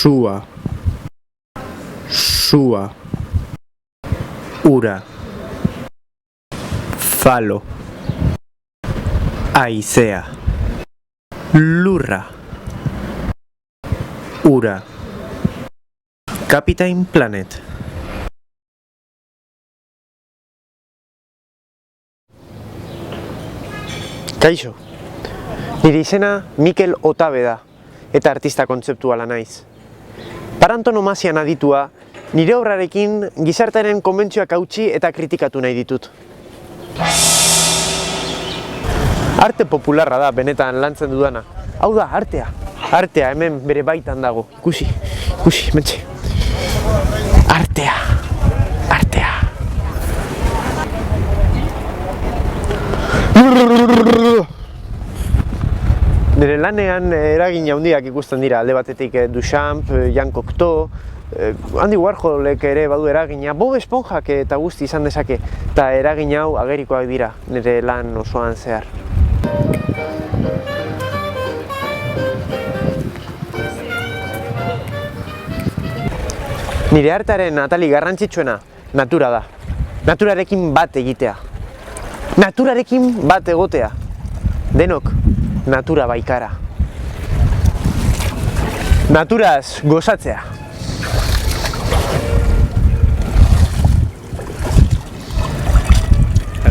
Sua, sua, ura, falo, haizea, lurra, ura, Captain Planet. Kaixo, nire izena Mikel Otabe da, eta artista kontzeptuala naiz. Par antonomasian aditua, nire obrarekin gizartearen konbentzioak hautsi eta kritikatu nahi ditut. Arte popularra da benetan lantzen dudana. Hau da, artea. Artea hemen bere baitan dago. Ikusi, mentxe. Artea. Artea. Nire lanean eragin handiak ikusten dira, alde batetik Duchamp, Jean Cocteau, Andy Warholek ere badu eragina, Bob Esponjak eta guzti izan dezake, eta eragin hau agerikoak dira nire lan osoan zehar. Nire artearen atalik garrantzitsuena natura da. Naturarekin bat egitea. Naturarekin bat egotea. Denok natura baikara. Naturaz gozatzea.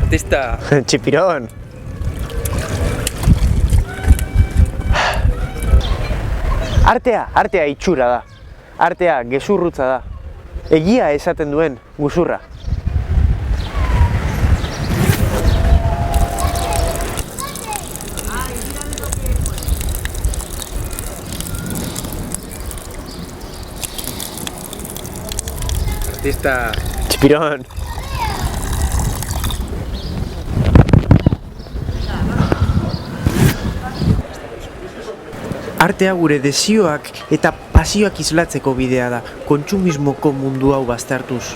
Artista. Txipiron. Artea itxura da. Artea gezurrutza da. Egia esaten duen guzurra. Artista. Txipiron. Artea gure desioak eta pasioak islatzeko bidea da, kontsumismoko mundu hau baztertuz.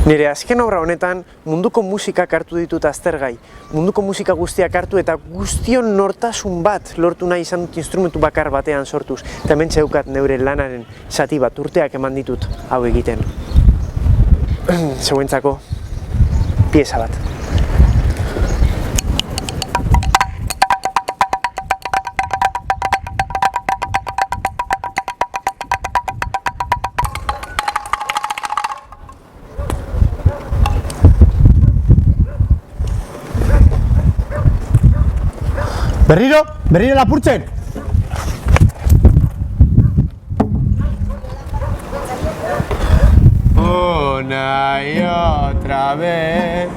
Nire azken obra honetan munduko musikak hartu ditut aztergai. Munduko musika guztiak hartu eta guztion nortasun bat lortu nahi izan dut instrumentu bakar batean sortuz. Eta hemen zeukat neure lanaren zati bat urteak eman ditut hau egiten. Zeuentzako pieza bat. Berriro lapurtzen! Una y otra vez,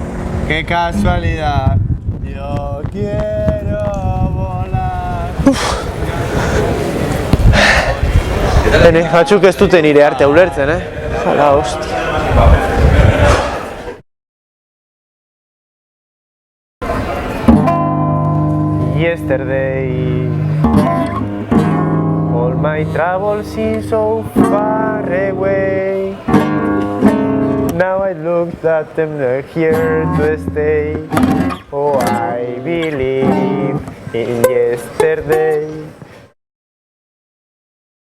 qué casualidad, yo quiero volar. Batzuk ez dute nire arte ulertzen, Jala, hostia. Yesterday, all my troubles seem so far away. Now I look at them, they're here to stay. Oh, I believe in yesterday.